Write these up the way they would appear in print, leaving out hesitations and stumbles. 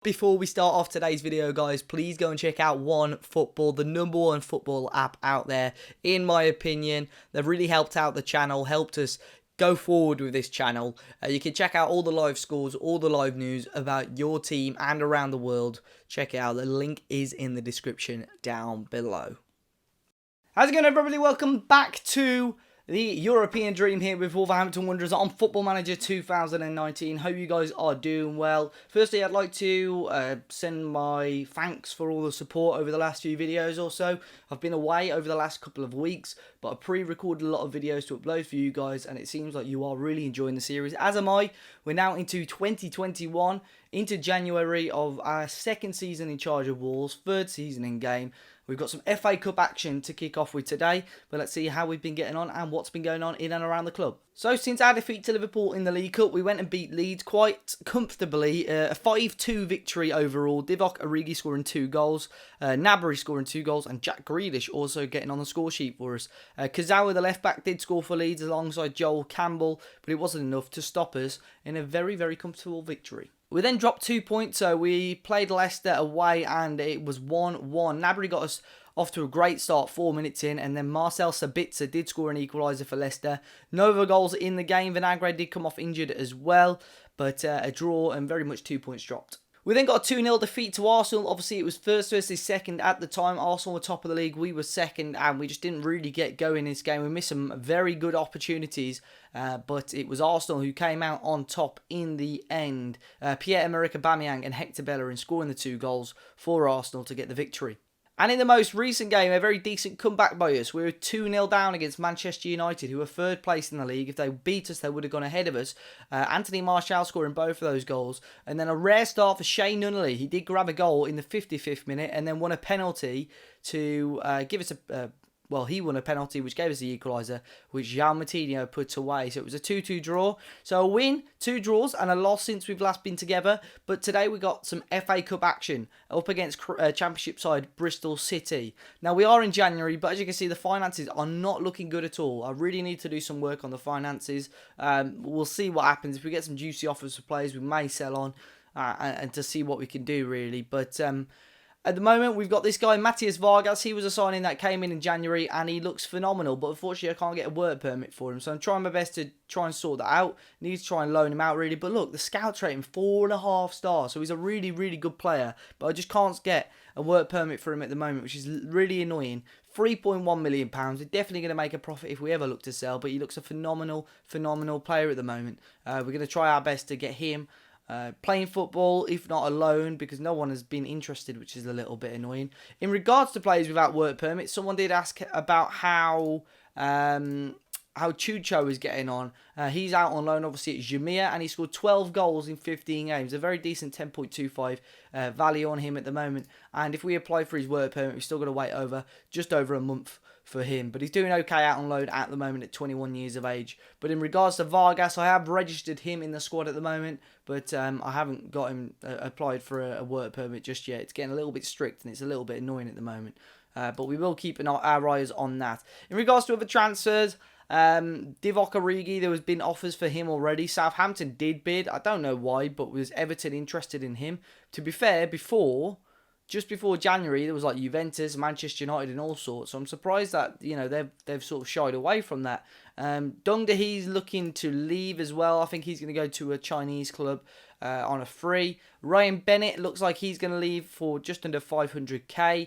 Before we start off today's video, guys, please go and check out OneFootball, the #1 football app out there. In my opinion, they've really helped out the channel, helped us go forward with this channel. You can check out all the live scores, all the live news about your team and around the world. Check it out. The link is in the description down below. How's it going, everybody? Welcome back to the European Dream here with Wolverhampton Wanderers on Football Manager 2019. Hope you guys are doing well. Firstly, I'd like to send my thanks for all the support over the last few videos or so. I've been away over the last couple of weeks, but I pre-recorded a lot of videos to upload for you guys, and it seems like you are really enjoying the series, as am I. We're now into 2021, into January of our second season in charge of Wolves, third season in game. We've got some FA Cup action to kick off with today, but let's see how we've been getting on and what's been going on in and around the club. So since our defeat to Liverpool in the League Cup, we went and beat Leeds quite comfortably. A 5-2 victory overall. Divock Origi scoring 2 goals, Gnabry scoring 2 goals, and Jack Grealish also getting on the score sheet for us. Kazawa, the left back, did score for Leeds alongside Joel Campbell, but it wasn't enough to stop us in a very, very comfortable victory. We then dropped 2 points, so we played Leicester away and it was 1-1. Gnabry got us off to a great start 4 minutes in, and then Marcel Sabitzer did score an equaliser for Leicester. No other goals in the game. Vinagre did come off injured as well, but a draw and very much 2 points dropped. We then got a 2-0 defeat to Arsenal. Obviously, it was first versus second at the time. Arsenal were top of the league. We were second, and we just didn't really get going in this game. We missed some very good opportunities, but it was Arsenal who came out on top in the end. Pierre-Emerick Aubameyang and Hector Bellerin scoring the 2 goals for Arsenal to get the victory. And in the most recent game, a very decent comeback by us. We were 2-0 down against Manchester United, who were third place in the league. If they beat us, they would have gone ahead of us. Anthony Martial scoring both of those goals. And then a rare start for Shane Nunnally. He did grab a goal in the 55th minute and then won a penalty to give us he won a penalty which gave us the equaliser, which João Moutinho put away. So it was a 2-2 draw. So a win, 2 draws, and a loss since we've last been together. But today we got some FA Cup action up against Championship side Bristol City. Now we are in January, but as you can see, the finances are not looking good at all. I really need to do some work on the finances. We'll see what happens. If we get some juicy offers for players, we may sell on and to see what we can do, really. But at the moment, we've got this guy, Matías Vargas. He was a signing that came in January, and he looks phenomenal. But unfortunately, I can't get a work permit for him. So I'm trying my best to try and sort that out. Need to try and loan him out, really. But look, the scouts rate him 4.5 stars. So he's a really, really good player. But I just can't get a work permit for him at the moment, which is really annoying. £3.1 million. We're definitely going to make a profit if we ever look to sell. But he looks a phenomenal, phenomenal player at the moment. We're going to try our best to get him playing football, if not alone, because no one has been interested, which is a little bit annoying. In regards to players without work permits, someone did ask about how Chucho is getting on. He's out on loan, obviously, at Jamia, and he scored 12 goals in 15 games. A very decent 10.25 value on him at the moment. And if we apply for his work permit, we've still got to wait just over a month for him. But he's doing okay out on loan at the moment at 21 years of age. But in regards to Vargas, I have registered him in the squad at the moment, but I haven't got him applied for a work permit just yet. It's getting a little bit strict and it's a little bit annoying at the moment. But we will keep our eyes on that. In regards to other transfers, Divock Origi, there has been offers for him already. Southampton did bid. I don't know why, but was Everton interested in him? To be fair, just before January, there was like Juventus, Manchester United, and all sorts. So I'm surprised that they've sort of shied away from that. Dong Dahe's looking to leave as well. I think he's going to go to a Chinese club on a free. Ryan Bennett looks like he's going to leave for just under 500k.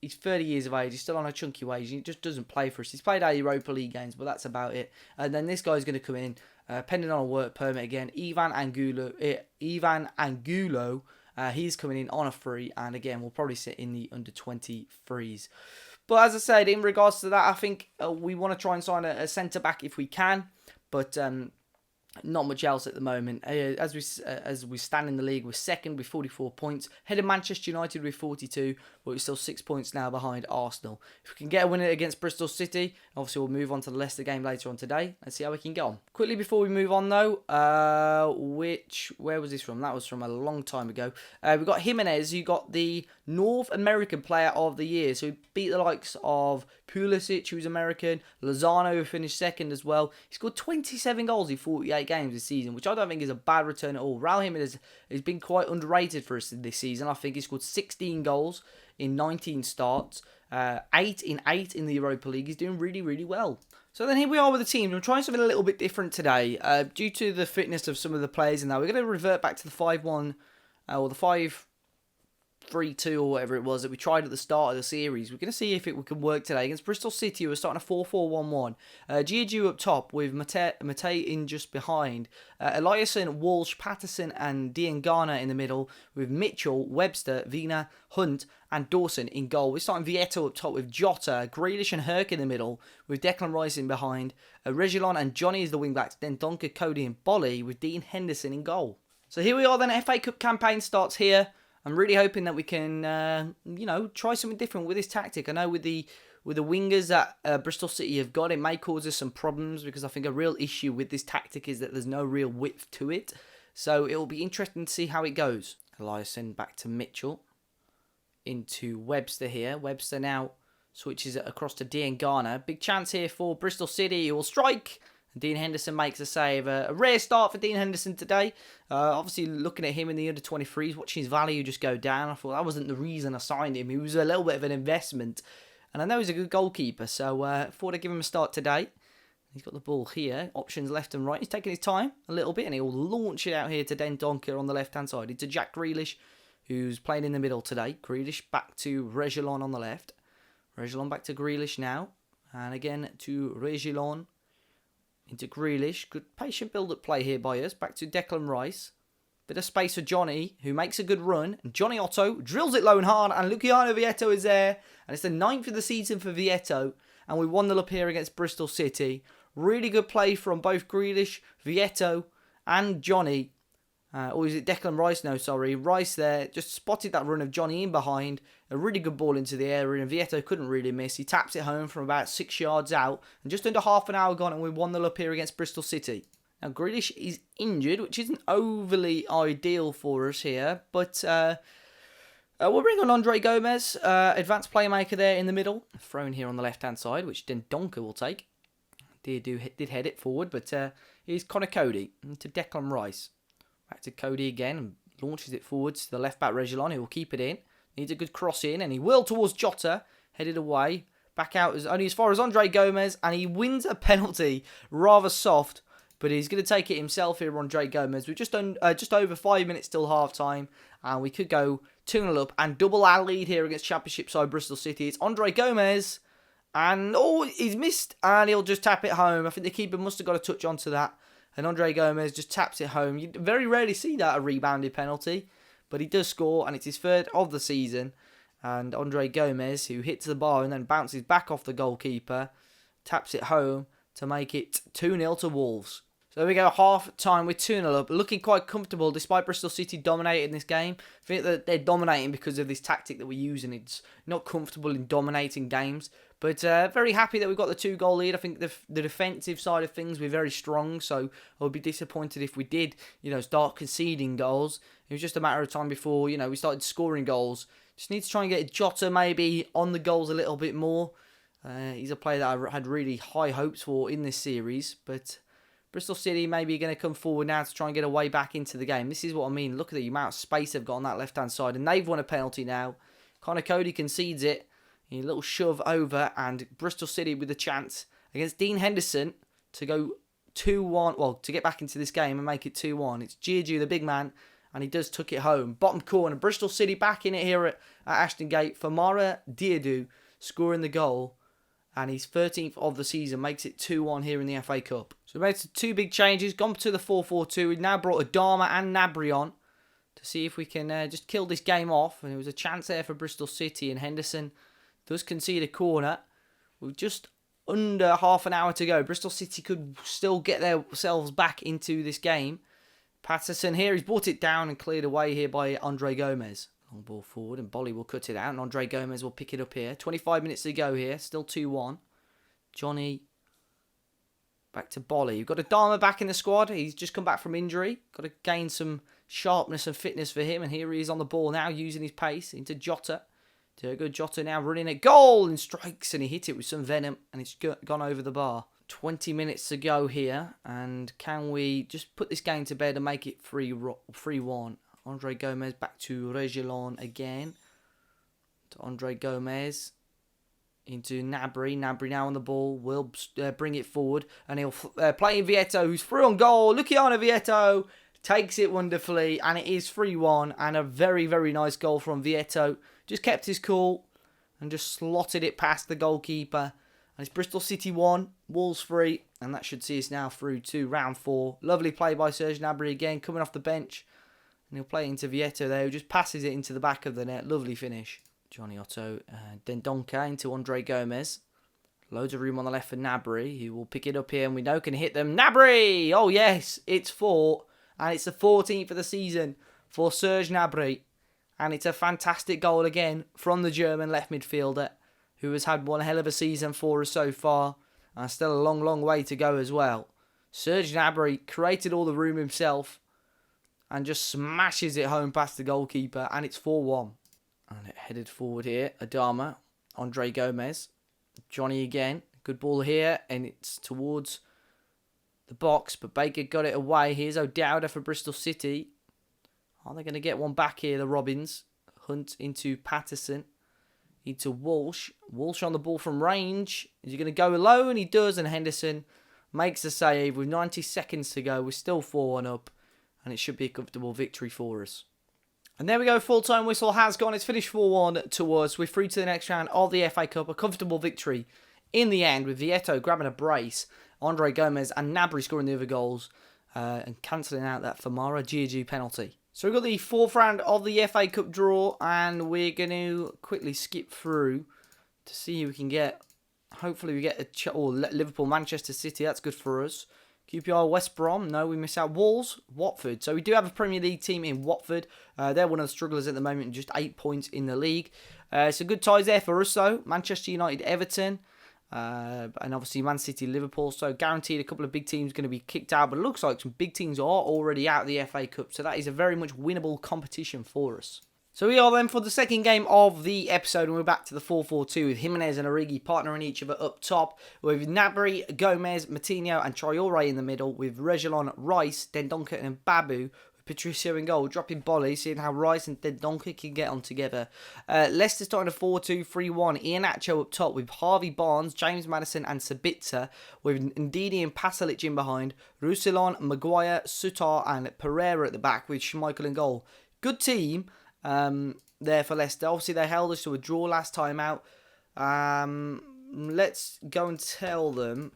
He's 30 years of age. He's still on a chunky wage. He just doesn't play for us. He's played our Europa League games, but that's about it. And then this guy's going to come in, pending on a work permit again. Ivan Angulo. He's coming in on a free, and again, we'll probably sit in the under 23s. But as I said, in regards to that, I think we want to try and sign a centre-back if we can, but not much else at the moment. As we stand in the league, we're second with 44 points. Head of Manchester United with 42, but we're still 6 points now behind Arsenal. If we can get a win against Bristol City, obviously we'll move on to the Leicester game later on today and see how we can get on. Quickly before we move on though, where was this from? That was from a long time ago. We got Jimenez, who got the North American Player of the Year. So he beat the likes of Pulisic, who's American, Lozano, who finished second as well. He scored 27 goals in 48 28 games this season, which I don't think is a bad return at all. Raul Jimenez has been quite underrated for us this season. I think he scored 16 goals in 19 starts, 8 in the Europa League. He's doing really, really well. So then here we are with the team. We're trying something a little bit different today. Due to the fitness of some of the players in there, we're going to revert back to the 5-1 or the 5-3-2 or whatever it was that we tried at the start of the series. We're going to see if it can work today. Against Bristol City, we're starting a 4-4-1-1. Giorgio up top with Matej in just behind. Eliasson, Walsh, Patterson and Diangana in the middle with Mitchell, Webster, Vina, Hunt and Dawson in goal. We're starting Vieto up top with Jota, Grealish and Herc in the middle with Declan Rice in behind. Reguilon and Johnny as the wing-backs. Then Donker, Cody and Bolly with Dean Henderson in goal. So here we are then. FA Cup campaign starts here. I'm really hoping that we can, try something different with this tactic. I know with the wingers that Bristol City have got, it may cause us some problems because I think a real issue with this tactic is that there's no real width to it. So it will be interesting to see how it goes. Eliasson back to Mitchell. Into Webster here. Webster now switches it across to Diangana. Big chance here for Bristol City. He will strike. Dean Henderson makes a save. A rare start for Dean Henderson today. Obviously, looking at him in the under-23s, watching his value just go down. I thought that wasn't the reason I signed him. He was a little bit of an investment. And I know he's a good goalkeeper, so I thought I'd give him a start today. He's got the ball here. Options left and right. He's taking his time a little bit, and he'll launch it out here to Den Donker on the left-hand side. Into Jack Grealish, who's playing in the middle today. Grealish back to Reguilon on the left. Reguilon back to Grealish now. And again to Reguilon. Into Grealish. Good patient build-up play here by us. Back to Declan Rice. Bit of space for Johnny, who makes a good run. And Johnny Otto drills it low and hard. And Luciano Vieto is there. And it's the 9th of the season for Vieto. And we won the up here against Bristol City. Really good play from both Grealish, Vieto and Johnny. Or is it Declan Rice? No, sorry. Rice there just spotted that run of Johnny in behind. A really good ball into the area, and Vieto couldn't really miss. He taps it home from about 6 yards out. And just under half an hour gone, and we won the up here against Bristol City. Now, Grealish is injured, which isn't overly ideal for us here. But we'll bring on Andre Gomez, advanced playmaker there in the middle. Thrown here on the left-hand side, which Den Donker will take. Did head it forward, but here's Connor Cody into Declan Rice. Back to Cody again and launches it forwards to the left-back Reguilon, who will keep it in. Needs a good cross in, and he will towards Jota. Headed away. Back out only as far as Andre Gomez, and he wins a penalty. Rather soft, but he's going to take it himself here, Andre Gomez. We're just over 5 minutes till half-time, and we could go 2-0 up and double our lead here against Championship side Bristol City. It's Andre Gomez, and he's missed, and he'll just tap it home. I think the keeper must have got a touch onto that. And Andre Gomez just taps it home. You very rarely see that, a rebounded penalty. But he does score, and it's his third of the season. And Andre Gomez, who hits the bar and then bounces back off the goalkeeper, taps it home to make it 2-0 to Wolves. So there we go, half time with 2-0 up. Looking quite comfortable despite Bristol City dominating this game. I think that they're dominating because of this tactic that we're using. It's not comfortable in dominating games. But very happy that we've got the 2-goal lead. I think the defensive side of things, we're very strong. So I would be disappointed if we did, start conceding goals. It was just a matter of time before, we started scoring goals. Just need to try and get Jota maybe on the goals a little bit more. He's a player that I had really high hopes for in this series. But Bristol City maybe going to come forward now to try and get a way back into the game. This is what I mean. Look at the amount of space they've got on that left-hand side. And they've won a penalty now. Connor Cody concedes it. A little shove over, and Bristol City with a chance against Dean Henderson to go 2-1. Well, to get back into this game and make it 2-1. It's Giorgio, the big man, and he does tuck it home. Bottom corner, Bristol City back in it here at Ashton Gate. Famara Diadou scoring the goal, and his 13th of the season makes it 2-1 here in the FA Cup. So we made two big changes, gone to the 4-4-2. We've now brought Adama and Nabry on to see if we can just kill this game off. And there was a chance there for Bristol City, and Henderson does concede a corner. With just under half an hour to go, Bristol City could still get themselves back into this game. Patterson here, he's brought it down and cleared away here by Andre Gomez. Long ball forward, and Bolly will cut it out, and Andre Gomez will pick it up here. 25 minutes to go here, still 2-1. Johnny back to Bolly. You've got Adama back in the squad. He's just come back from injury. Got to gain some sharpness and fitness for him, and here he is on the ball now, using his pace into Jota. Diogo Jota now running at goal and strikes, and he hit it with some venom, and it's gone over the bar. 20 minutes to go here, and can we just put this game to bed and make it 3-1? Andre Gomez back to Reguilon again. To Andre Gomez. Into Gnabry. Gnabry now on the ball. Will bring it forward. And he'll play in Vieto, who's through on goal. Luciano Vieto takes it wonderfully. And it is 3-1. And a very, very nice goal from Vieto. Just kept his cool. And just slotted it past the goalkeeper. And it's Bristol City 1. Wolves 3. And that should see us now through to round 4. Lovely play by Serge Gnabry again. Coming off the bench. And he'll play it into Vieto there. Who just passes it into the back of the net. Lovely finish. Johnny Otto, Dendoncker into Andre Gomez. Loads of room on the left for Gnabry, who will pick it up here and we know can hit them. Gnabry! Oh yes, it's 4. And it's the 14th of the season for Serge Gnabry. And it's a fantastic goal again from the German left midfielder, who has had one hell of a season for us so far. And still a long, long way to go as well. Serge Gnabry created all the room himself and just smashes it home past the goalkeeper. And it's 4-1. And it headed forward here. Adama. Andre Gomez. Johnny again. Good ball here. And it's towards the box. But Baker got it away. Here's O'Dowda for Bristol City. Are they going to get one back here, the Robins? Hunt into Patterson. Into Walsh. Walsh on the ball from range. Is he going to go low? And he does. And Henderson makes the save with 90 seconds to go. We're still 4-1 up. And it should be a comfortable victory for us. And there we go, full-time whistle has gone. It's finished 4-1 to us. We're through to the next round of the FA Cup. A comfortable victory in the end with Vieto grabbing a brace, Andre Gomez and Gnabry scoring the other goals and cancelling out that Famara GG penalty. So we've got the 4th round of the FA Cup draw and we're going to quickly skip through to see who we can get. Hopefully we get Liverpool, Manchester City. That's good for us. QPR, West Brom. No, we miss out. Wolves, Watford. So we do have a Premier League team in Watford. They're one of the strugglers at the moment, just 8 points in the league. So good ties there for us, though. Manchester United, Everton. And obviously Man City, Liverpool. So guaranteed a couple of big teams going to be kicked out. But it looks like some big teams are already out of the FA Cup. So that is a very much winnable competition for us. So we are then for the second game of the episode, and we're back to the 4-4-2 with Jimenez and Origi partnering each other up top, with Gnabry, Gomez, Matinho and Traore in the middle, with Reguilon, Rice, Dendoncker and Babu, with Patricio in goal, dropping Bolly, seeing how Rice and Dendoncker can get on together. Leicester starting a 4-2-3-1, Iheanacho up top with Harvey Barnes, James Maddison and Sabitzer, with Ndidi and Pasalic in behind, Roussillon, Maguire, Sutar and Pereira at the back, with Schmeichel in goal. Good team. There for Leicester. Obviously, they held us to a draw last time out. Let's go and tell them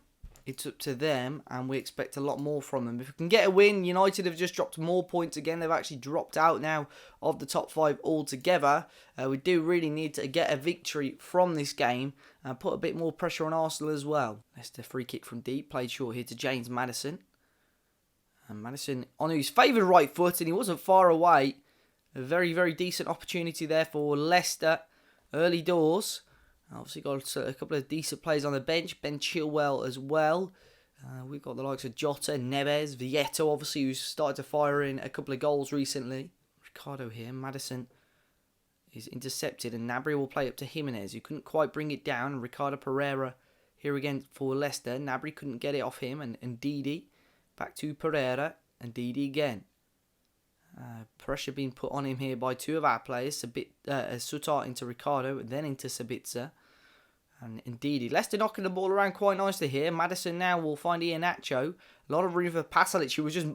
it's up to them, and we expect a lot more from them. If we can get a win, United have just dropped more points again. They've actually dropped out now of the top 5 altogether. We do really need to get a victory from this game and put a bit more pressure on Arsenal as well. Leicester free kick from deep, played short here to James Maddison. And Maddison on his favoured right foot, and he wasn't far away. A very, very decent opportunity there for Leicester. Early doors. Obviously got a couple of decent players on the bench. Ben Chilwell as well. We've got the likes of Jota, Neves, Vieto, obviously, who's started to fire in a couple of goals recently. Ricardo here. Maddison is intercepted. And Gnabry will play up to Jimenez, who couldn't quite bring it down. And Ricardo Pereira here again for Leicester. Gnabry couldn't get it off him. And Didi back to Pereira. And Didi again. Pressure being put on him here by 2 of our players. Sutar into Ricardo and then into Sabitzer. And indeed, Leicester knocking the ball around quite nicely here. Maddison now will find Iheanacho. A lot of room for Pasalic, who was just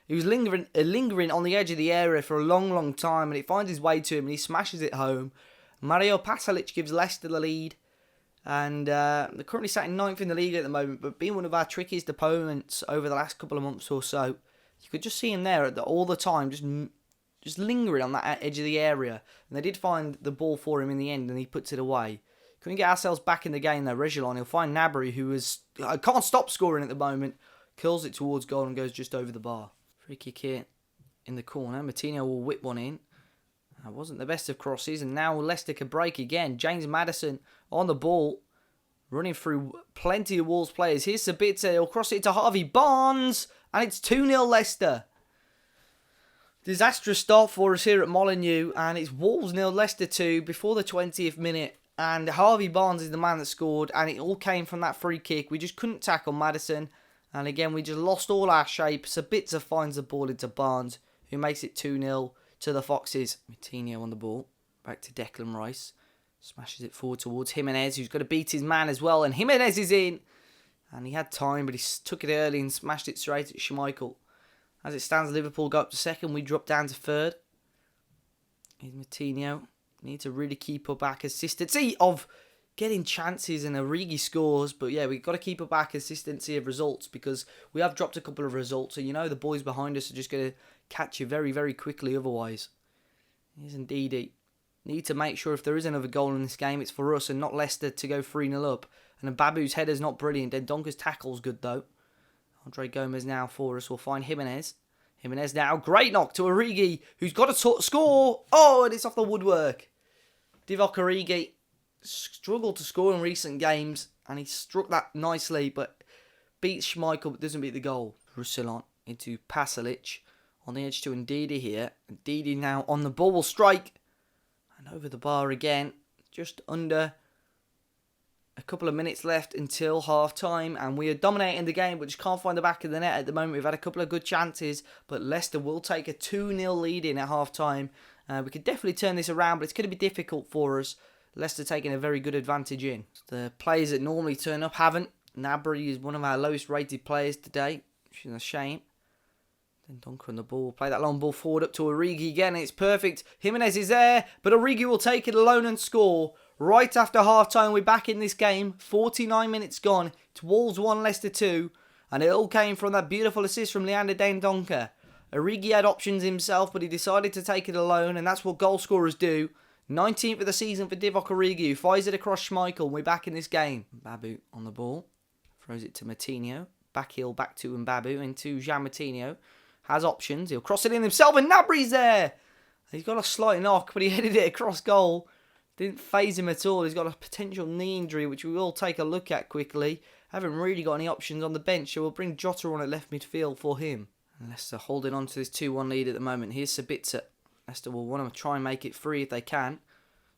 he was lingering on the edge of the area for a long, long time, and it finds his way to him and he smashes it home. Mario Pasalic gives Leicester the lead. And they're currently sat in 9th in the league at the moment, but being one of our trickiest opponents over the last couple of months or so. You could just see him there all the time, just lingering on that edge of the area. And they did find the ball for him in the end, and he puts it away. Couldn't get ourselves back in the game though. Reguilon, he'll find Gnabry, who can't stop scoring at the moment. Curls it towards goal and goes just over the bar. Free kick here in the corner. Matinho will whip one in. That wasn't the best of crosses, and now Leicester can break again. James Maddison on the ball, running through plenty of Wolves players. Here's Sabitzer, he'll cross it to Harvey Barnes. And it's 2-0 Leicester. Disastrous start for us here at Molineux. And it's Wolves 0, Leicester 2 before the 20th minute. And Harvey Barnes is the man that scored, and it all came from that free kick. We just couldn't tackle Maddison. And again, we just lost all our shape. Sabitzer finds the ball into Barnes, who makes it 2-0 to the Foxes. Moutinho on the ball. Back to Declan Rice. Smashes it forward towards Jimenez, who's got to beat his man as well. And Jimenez is in. And he had time, but he took it early and smashed it straight at Schmeichel. As it stands, Liverpool go up to second. We drop down to third. Here's Moutinho. Need to really keep up our consistency of getting chances, and Origi scores. But yeah, we've got to keep up our consistency of results, because we have dropped a couple of results. So, you know, the boys behind us are just going to catch you very, very quickly otherwise. Here's Ndidi. Need to make sure if there is another goal in this game, it's for us and not Leicester to go 3-0 up. And Babu's header's not brilliant. Dendonker's tackle's good though. Andre Gomez now for us. We'll find Jimenez. Jimenez now. Great knock to Origi, who's got to score. Oh, and it's off the woodwork. Divock Origi struggled to score in recent games, and he struck that nicely, but beats Schmeichel, but doesn't beat the goal. Roussillon into Pasalic. On the edge to Ndidi here. Ndidi now on the ball. Will strike. And over the bar again. Just under a couple of minutes left until half time, and we are dominating the game, but just can't find the back of the net at the moment. We've had a couple of good chances, but Leicester will take a 2-0 lead in at half time. We could definitely turn this around, but it's going to be difficult for us. Leicester taking a very good advantage in. The players that normally turn up haven't. Gnabry is one of our lowest rated players today, which is a shame. Then Donker on the ball. Play that long ball forward up to Origi again. It's perfect. Jimenez is there, but Origi will take it alone and score. Right after half-time, we're back in this game. 49 minutes gone. It's Wolves 1, Leicester 2. And it all came from that beautiful assist from Leander Dendoncker. Origi had options himself, but he decided to take it alone, and that's what goal scorers do. 19th of the season for Divock Origi, who fires it across Schmeichel. We're back in this game. Babu on the ball. Throws it to Moutinho. Back heel, back to Mbabu, into Jean Moutinho. Has options. He'll cross it in himself, and Gnabry's there. He's got a slight knock, but he headed it across goal. Didn't faze him at all. He's got a potential knee injury, which we will take a look at quickly. Haven't really got any options on the bench, so we'll bring Jota on at left midfield for him. And Leicester holding on to this 2-1 lead at the moment. Here's Sabitzer. Leicester will want to try and make it free if they can.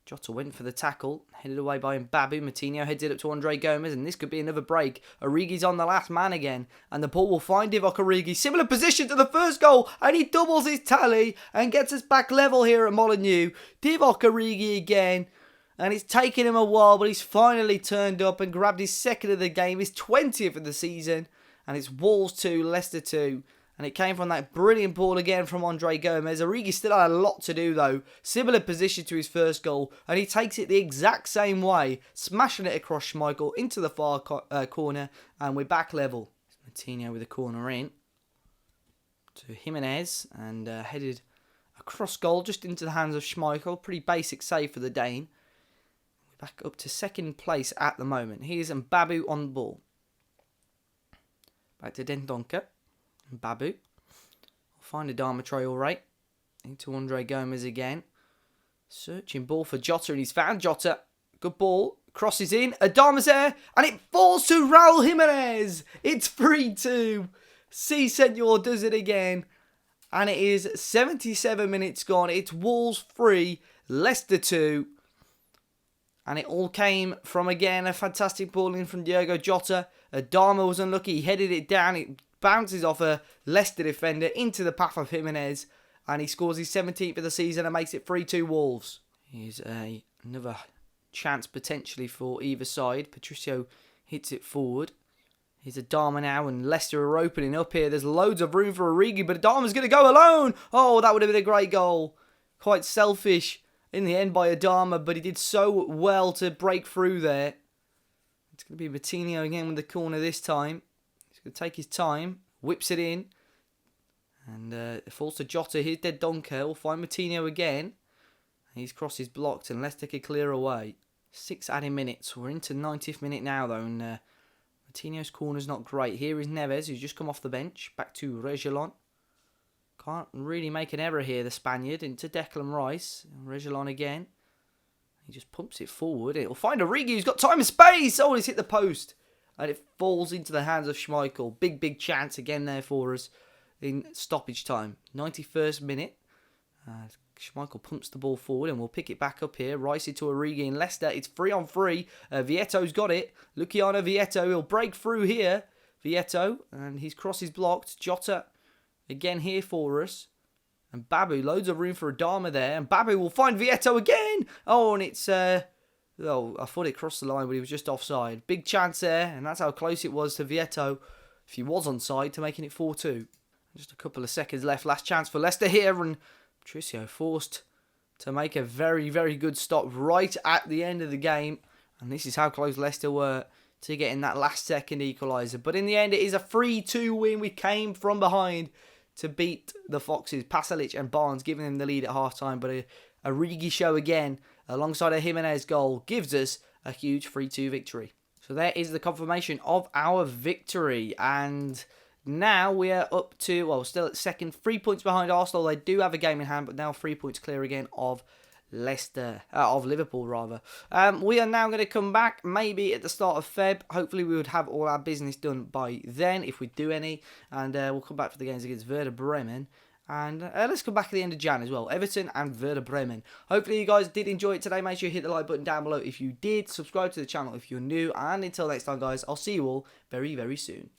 Jota went for the tackle, headed away by Mbabu. Moutinho heads it up to Andre Gomez, and this could be another break. Origi's on the last man again, and the ball will find Divock Origi. Similar position to the first goal, and he doubles his tally and gets us back level here at Molineux. Divock Origi again, and it's taken him a while, but he's finally turned up and grabbed his second of the game, his 20th of the season, and it's Wolves 2, Leicester 2. And it came from that brilliant ball again from Andre Gomez. Origi still had a lot to do though. Similar position to his first goal. And he takes it the exact same way. Smashing it across Schmeichel into the far corner. And we're back level. Moutinho with a corner in. To Jimenez. And headed across goal just into the hands of Schmeichel. Pretty basic save for the Dane. We're back up to second place at the moment. Here's Mbabu on the ball. Back to Dendoncker. Babu. We'll find Adama Traore right. Into Andre Gomez again. Searching ball for Jota, and he's found Jota. Good ball. Crosses in. Adama's there. And it falls to Raul Jimenez. It's 3-2. Si Senor does it again. And it is 77 minutes gone. It's Wolves 3. Leicester 2. And it all came from, again, a fantastic ball in from Diogo Jota. Adama was unlucky. He headed it down. It bounces off a Leicester defender into the path of Jimenez, and he scores his 17th of the season and makes it 3-2 Wolves. Here's another chance potentially for either side. Patricio hits it forward. Here's Adama now, and Leicester are opening up here. There's loads of room for Origi, but Adama's going to go alone. Oh, that would have been a great goal. Quite selfish in the end by Adama, but he did so well to break through there. It's going to be Moutinho again with the corner this time. He's going to take his time, whips it in, and it falls to Jota. Here's Dendoncker. We'll find Moutinho again. His cross is blocked, and Leicester can clear away. 6 added minutes. We're into 90th minute now, though, and Moutinho's corner's not great. Here is Neves, who's just come off the bench. Back to Reguilon. Can't really make an error here, the Spaniard. Into Declan Rice. Reguilon again. He just pumps it forward. It'll find Origi, who's got time and space. Oh, he's hit the post. And it falls into the hands of Schmeichel. Big chance again there for us in stoppage time. 91st minute. Schmeichel pumps the ball forward and we'll pick it back up here. Rice to Origi in Leicester. It's 3-on-3. Vietto's got it. Luciano Vietto, he'll break through here. Vietto, and his cross is blocked. Jota again here for us. And Babu, loads of room for Adama there. And Babu will find Vietto again. Oh, and it's... oh, I thought it crossed the line, but he was just offside. Big chance there, and that's how close it was to Vietto, if he was onside, to making it 4-2. Just a couple of seconds left. Last chance for Leicester here, and Patricio forced to make a very, very good stop right at the end of the game. And this is how close Leicester were to getting that last second equaliser. But in the end, it is a 3-2 win. We came from behind to beat the Foxes. Pasalic and Barnes giving them the lead at half-time. But a Origi show again, alongside a Jimenez goal, gives us a huge 3-2 victory. So there is the confirmation of our victory. And now we are up to, well, still at second, 3 points behind Arsenal. They do have a game in hand, but now 3 points clear again of Liverpool rather. We are now going to come back maybe at the start of Feb. Hopefully we would have all our business done by then, if we do any, and we'll come back for the games against Werder Bremen. And let's come back at the end of Jan as well. Everton and Werder Bremen. Hopefully you guys did enjoy it today. Make sure you hit the like button down below if you did. Subscribe to the channel if you're new. And until next time, guys, I'll see you all very, very soon.